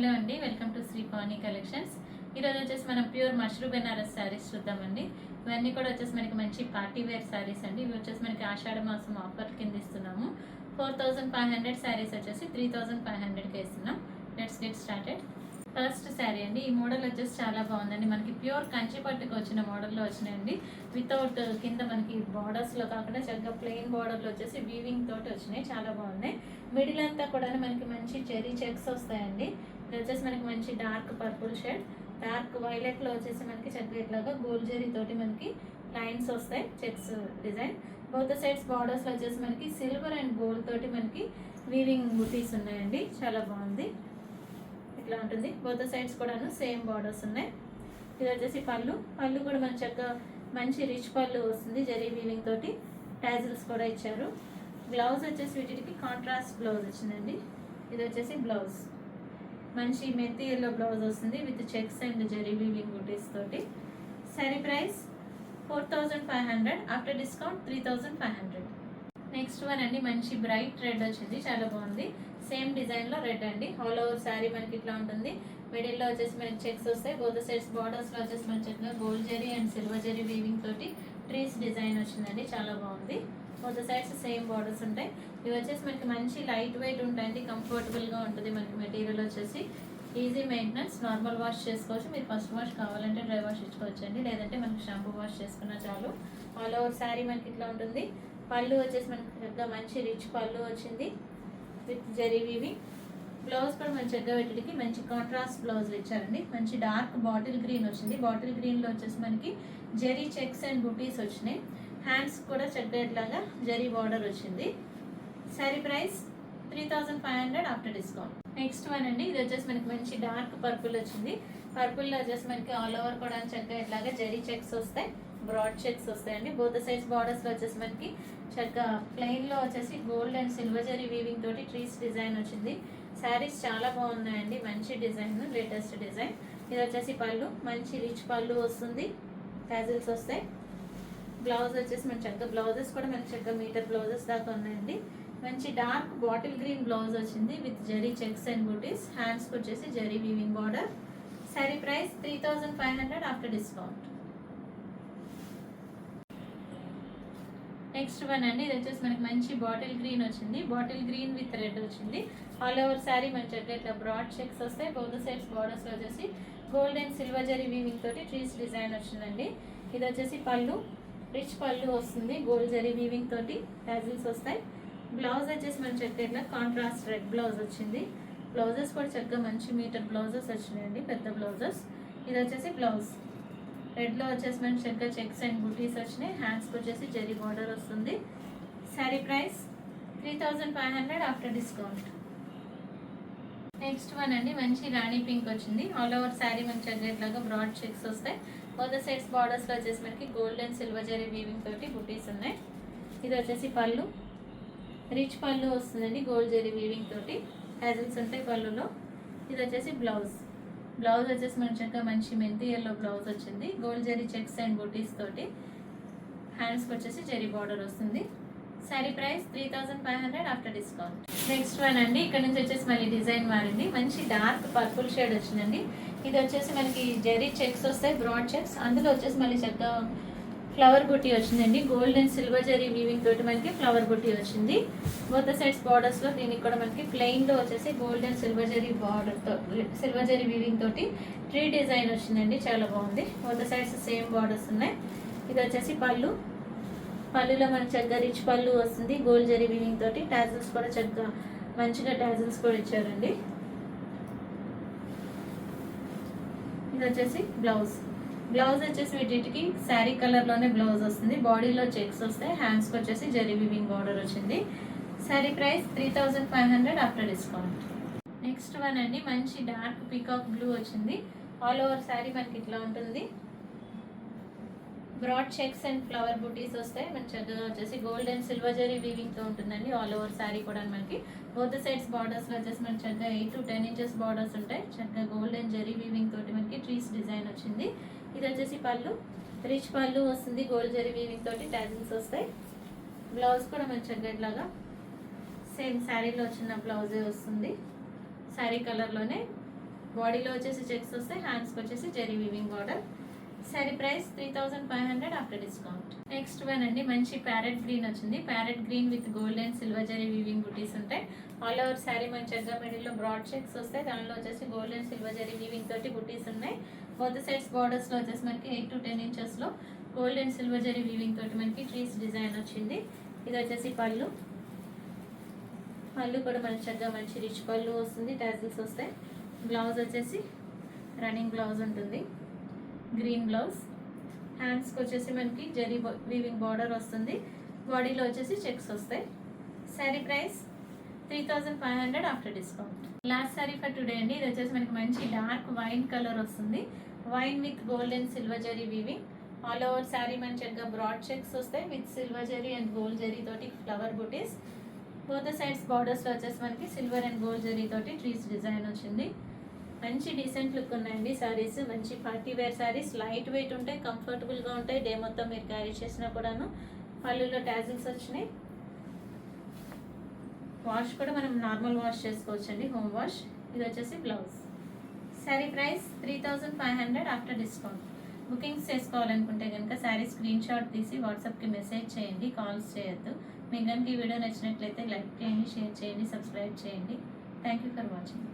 Hello అండి, welcome to Shri Pavani collections. ఈరోజు వచ్చేసి మనం ప్యూర్ మష్రూ బెనారస్ శారీస్ చూద్దామండి. ఇవన్నీ కూడా వచ్చేసి మనకి మంచి పార్టీ వేర్ శారీస్ అండి. ఇవి వచ్చేసి మనకి ఆషాఢ మాసం ఆఫర్ కింద ఇస్తున్నాము. 4500 శారీస్ వచ్చేసి 3500కి ఇస్తున్నాం. Let's get started. First sari అండి. ఈ మోడల్ వచ్చేసి చాలా బాగుందండి. మనకి ప్యూర్ కంచి పట్టుకు వచ్చిన మోడల్లో వచ్చినాయండి. వితౌట్ కింద మనకి బార్డర్స్లో కాకుండా చక్కగా ప్లెయిన్ బార్డర్లో వచ్చేసి వీవింగ్ తోటి వచ్చినాయి. చాలా బాగున్నాయి. మిడిల్ అంతా కూడా మనకి మంచి చెరీ చెక్స్ వస్తాయండి. ఇది వచ్చేసి మనకి మంచి డార్క్ పర్పుల్ షేడ్, డార్క్ వైలెట్లో వచ్చేసి మనకి చక్కగా ఇట్లాగా గోల్డ్ జెరీ తోటి మనకి లైన్స్ వస్తాయి, చెక్స్ డిజైన్. బోత్ సైడ్స్ బార్డర్స్లో వచ్చేసి మనకి సిల్వర్ అండ్ గోల్డ్ తోటి మనకి వీవింగ్ బూటీస్ ఉన్నాయండి. చాలా బాగుంది. ఇట్లా ఉంటుంది. బోత్ సైడ్స్ కూడాను సేమ్ బార్డర్స్ ఉన్నాయి. ఇది వచ్చేసి పళ్ళు కూడా మన చక్కగా మంచి రిచ్ పళ్ళు వస్తుంది. జరీ వీవింగ్ తోటి టాజిల్స్ కూడా ఇచ్చారు. బ్లౌజ్ వచ్చేసి వీటికి కాంట్రాస్ట్ బ్లౌజ్ వచ్చిందండి. ఇది వచ్చేసి బ్లౌజ్ మంచి మెంతి ఎల్లో బ్లౌజ్ వస్తుంది with checks and zari weaving butis తోటి. Sari price 4500, after discount 3500. Next one అండి, మంచి బ్రైట్ రెడ్ వచ్చింది. చాలా బాగుంది. సేమ్ డిజైన్లో రెడ్ అండి. ఆల్ ఓవర్ శారీ మనకి ఇట్లా ఉంటుంది. మిడిల్లో వచ్చేసి మనకి చెక్స్ వస్తాయి. బోత్ సైడ్స్ బార్డర్స్లో వచ్చేసి మనకి చక్కగా gold zari and silver zari weaving తోటి ట్రీస్ డిజైన్ వచ్చిందండి. చాలా బాగుంది. బోత్ సైడ్స్ సేమ్ బార్డర్స్ ఉంటాయి. ఇవి వచ్చేసి మనకి మంచి లైట్ వెయిట్ ఉంటాయండి. కంఫర్టబుల్గా ఉంటుంది. మనకి మెటీరియల్ వచ్చేసి ఈజీ మెయింటెనెన్స్. నార్మల్ వాష్ చేసుకోవచ్చు. మీరు ఫస్ట్ వాష్ కావాలంటే డ్రై వాష్ ఇచ్చుకోవచ్చు అండి, లేదంటే మనకి షాంపూ వాష్ చేసుకున్నా చాలు. ఆల్ ఓవర్ శారీ మనకి ఇట్లా ఉంటుంది. పళ్ళు వచ్చేసి మనకి చక్కగా మంచి రిచ్ పళ్ళు వచ్చింది విత్ జరీ వీవింగ్. బ్లౌజ్ కూడా మన చక్కగా వీటికి మంచి కాంట్రాస్ట్ బ్లౌజ్ ఇచ్చారండి. మంచి డార్క్ బాటిల్ గ్రీన్ వచ్చింది. బాటిల్ గ్రీన్లో వచ్చేసి మనకి జరీ చెక్స్ అండ్ బుటీస్ వచ్చినాయి. హ్యాండ్స్ కూడా చక్కగా ఇట్లాగా జరీ బార్డర్ వచ్చింది. Sari price 3500, after discount. Next one అండి. ఇది వచ్చేసి మనకి మంచి డార్క్ పర్పుల్ వచ్చింది. పర్పుల్లో వచ్చేసి మనకి ఆల్ ఓవర్ కూడా చక్కగా ఇట్లాగా జరీ చెక్స్ వస్తాయి, బ్రాడ్ చెక్స్ వస్తాయండి. బోత్ సైడ్స్ బార్డర్స్లో వచ్చేసి మనకి చక్కగా ప్లెయిన్లో వచ్చేసి gold and silver zari weaving తోటి ట్రీస్ డిజైన్ వచ్చింది. శారీస్ చాలా బాగున్నాయండి. మంచి డిజైన్, లేటెస్ట్ డిజైన్. ఇది వచ్చేసి పళ్ళు మంచి రిచ్ పళ్ళు వస్తుంది. టాజిల్స్ వస్తాయి. బ్లౌజ్ వచ్చేసి మన చక్కగా బ్లౌజెస్ కూడా మనకి చక్కగా మీటర్ బ్లౌజెస్ దాకా ఉన్నాయండి. మంచి డార్క్ బాటిల్ గ్రీన్ బ్లౌజ్ వచ్చింది విత్ జరీ చెక్స్ అండ్ బూటీస్. హ్యాండ్స్కి వచ్చేసి zari weaving border. Sari price 3500, after discount. Next one అండి. ఇది వచ్చేసి మనకి మంచి బాటిల్ గ్రీన్ వచ్చింది. బాటిల్ గ్రీన్ విత్ రెడ్ వచ్చింది. ఆల్ ఓవర్ శారీ మనకి చక్కగా ఇట్లా బ్రాడ్ చెక్స్ వస్తాయి. బోత్ సైడ్స్ బార్డర్స్లో వచ్చేసి gold and silver zari weaving తోటి ట్రీస్ డిజైన్ వచ్చిందండి. ఇది వచ్చేసి పళ్ళు రిచ్ పళ్ళు వస్తుంది. గోల్డ్ జరీ వీవింగ్ తోటి టాజిల్స్ వస్తాయి. బ్లౌజ్ వచ్చేసి మన చక్కగా ఇట్లా కాంట్రాస్ట్ రెడ్ బ్లౌజ్ వచ్చింది. బ్లౌజెస్ కూడా చక్కగా మంచి మీటర్ బ్లౌజెస్ వచ్చినాయండి, పెద్ద బ్లౌజెస్. ఇది వచ్చేసి బ్లౌజ్ రెడ్లో వచ్చేసి మనకి చక్కగా చెక్స్ అండ్ బూటీస్ వచ్చినాయి. హ్యాండ్స్కి వచ్చేసి జరీ బార్డర్ వస్తుంది. Sari price 3500, after discount. Next one అండి, మంచి రాణి పింక్ వచ్చింది. ఆల్ ఓవర్ శారీ మనకి చక్కగా ఇట్లాగా బ్రాడ్ చెక్స్ వస్తాయి. బోత్ సైడ్స్ బార్డర్స్లో వచ్చేసి మనకి gold and silver zari weaving తోటి బూటీస్ ఉన్నాయి. ఇది వచ్చేసి పళ్ళు రిచ్ పళ్ళు వస్తుందండి, గోల్డ్ జరీ వీవింగ్ తోటి టాజిల్స్ ఉంటాయి పళ్ళులో. ఇది వచ్చేసి బ్లౌజ్ వచ్చేసి మన చక్కగా మంచి మెంతి ఎల్లో బ్లౌజ్ వచ్చింది. గోల్డ్ జరీ చెక్స్ అండ్ బూటీస్ తోటి హ్యాండ్స్కి వచ్చేసి జరీ బార్డర్ వస్తుంది. Sari price 3500, after discount. Next one అండి. ఇక్కడ నుంచి వచ్చేసి మళ్ళీ డిజైన్ మారింది. మంచి డార్క్ పర్పుల్ షేడ్ వచ్చిందండి. ఇది వచ్చేసి మనకి జరీ చెక్స్ వస్తాయి, బ్రాడ్ చెక్స్. అందులో వచ్చేసి మళ్ళీ చక్కగా ఫ్లవర్ బుటీ వచ్చిందండి. Gold and silver zari weaving తోటి మనకి ఫ్లవర్ బుటీ వచ్చింది. బోత్ సైడ్స్ బార్డర్స్లో దీనికి కూడా మనకి ప్లెయిన్లో వచ్చేసి గోల్డ్ అండ్ సిల్వర్ జరీ బార్డర్తో సిల్వర్ జరీ వీవింగ్ తోటి ట్రీ డిజైన్ వచ్చిందండి. చాలా బాగుంది. బోత్ సైడ్స్ సేమ్ బార్డర్స్ ఉన్నాయి. ఇది వచ్చేసి పళ్ళులో మనకి చక్కగా రిచ్ పళ్ళు వస్తుంది. గోల్డ్ జరీ వీవింగ్ తోటి టాజిల్స్ కూడా చక్కగా మంచిగా టాజిల్స్ కూడా ఇచ్చారండి. ఇది వచ్చేసి బ్లౌజ్ వచ్చేసి వీటికి శారీ కలర్లోనే బ్లౌజ్ వస్తుంది. బాడీలో చెక్స్ వస్తాయి. హ్యాండ్స్కి వచ్చేసి జరీ వీవింగ్ బార్డర్ వచ్చింది. Sari price 3500, after discount. Next one అండి, మంచి డార్క్ పీకాక్ బ్లూ వచ్చింది. ఆల్ ఓవర్ శారీ మనకి ఇట్లా ఉంటుంది. బ్రాడ్ చెక్స్ అండ్ ఫ్లవర్ బూటీస్ వస్తాయి. మనకి చక్కగా వచ్చేసి గోల్డ్ అండ్ సిల్వర్ జరీ వీవింగ్తో ఉంటుందండి. ఆల్ ఓవర్ శారీ కూడా మనకి బోత్ సైడ్స్ బార్డర్స్లో వచ్చేసి మనకి చక్కగా 8 to 10 inches బార్డర్స్ ఉంటాయి. చక్కగా గోల్డ్ అండ్ జరీ వీవింగ్ తోటి మనకి ట్రీస్ డిజైన్ వచ్చింది. ఇది వచ్చేసి పళ్ళు రిచ్ పళ్ళు వస్తుంది. గోల్డ్ జరీ వీవింగ్ తోటి టాజిల్స్ వస్తాయి. బ్లౌజ్ కూడా మనకి చక్కగా ఇట్లాగా సేమ్ శారీలో వచ్చిన బ్లౌజే వస్తుంది. శారీ కలర్లోనే బాడీలో వచ్చేసి చెక్స్ వస్తాయి, హ్యాండ్స్కి వచ్చేసి zari weaving border. Sari price 3500 after discount. Next one అండి, మంచి ప్యారెట్ గ్రీన్ వచ్చింది. Parrot green with gold and silver zari weaving బుటీస్ ఉంటాయి. ఆల్ ఓవర్ శారీ మంచిగా మిడిల్లో బ్రాడ్ చెక్స్ వస్తాయి, దానిలో వచ్చేసి gold and silver zari weaving తోటి బుటీస్ ఉన్నాయి. బోత్ సైడ్స్ బార్డర్స్లో వచ్చేసి మనకి 8 to 10 ఇంచెస్లో gold and silver zari weaving తోటి మనకి ట్రీస్ డిజైన్ వచ్చింది. ఇది వచ్చేసి పళ్ళు. పళ్ళు కూడా మంచిగా మంచి రిచ్ పళ్ళు వస్తుంది, టాజిల్స్ వస్తాయి. బ్లౌజ్ వచ్చేసి రన్నింగ్ బ్లౌజ్ ఉంటుంది, గ్రీన్ బ్లౌజ్. హ్యాండ్స్కి వచ్చేసి మనకి జరీ వీవింగ్ బార్డర్ వస్తుంది, బాడీలో వచ్చేసి చెక్స్ వస్తాయి. Sari price 3500 after discount. Last sari for today అండి. ఇది వచ్చేసి మనకి మంచి డార్క్ వైన్ కలర్ వస్తుంది, wine with gold and silver zari weaving. All over sari మంచిగా బ్రాడ్ చెక్స్ వస్తాయి with silver zari and gold zari తోటి ఫ్లవర్ బుటీస్. బోత్ సైడ్స్ బార్డర్స్లో వచ్చేసి మనకి సిల్వర్ అండ్ గోల్డ్ జరీ తోటి ట్రీస్ డిజైన్ వచ్చింది. మంచి డీసెంట్ లుక్ ఉన్నాయండి శారీస్. మంచి party wear saris, light weight ఉంటాయి, కంఫర్టబుల్గా ఉంటాయి. డే మొత్తం మీరు క్యారీ చేసినా కూడాను. పళ్ళులో టాజిల్స్ వచ్చినాయి. వాష్ కూడా మనం నార్మల్ వాష్ చేసుకోవచ్చండి, హోమ్ వాష్. ఇది వచ్చేసి blouse. Sari price 3500 after discount. Bookings చేసుకోవాలనుకుంటే కనుక శారీ స్క్రీన్ షాట్ తీసి వాట్సాప్కి మెసేజ్ చేయండి, కాల్స్ చేయొద్దు. మీకు కనుక ఈ వీడియో నచ్చినట్లయితే లైక్ చేయండి, షేర్ చేయండి, సబ్స్క్రైబ్ చేయండి. Thank you for watching.